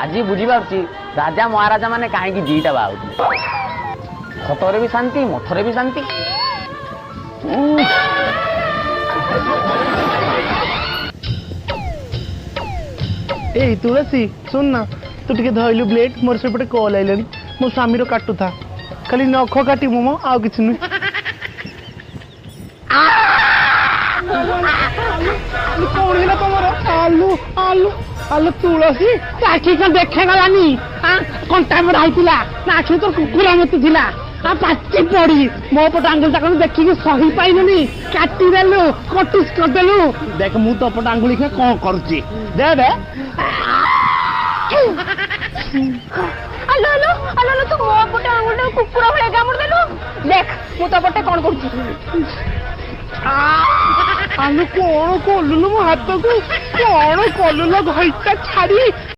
आज बुझीपार राजा महाराजा माने कहीं दीटा बाहु खतरे भी शांति मठरे भी शांति। ए तुलसी सुन ना तू टे धरलु ब्लेड मोर सेपटे कॉल आइले मो स्वामी रो काटू था खाली नख काटी मो आ किछि नु कौन है तुमर आलू आलू आलू तुलसी ताकि का देखे गलानी हां कंटा में राइतिला नाखि तो कुकुरा मत थिला आ पाची पड़ी मो पट आंगुल ताकन देखि के सही पाइलनी काटी देलु कटिस कर देलु देख मु तो पट आंगुली के कोन करची दे दे अलो अलो अलो अलो तू मो पट आंगुल कुकुरा भले कामड़ देलु देख मु तो पटे कोन करची आलू कौन कलुल मो हाथ को कौन कलुल घईटा छाड़ी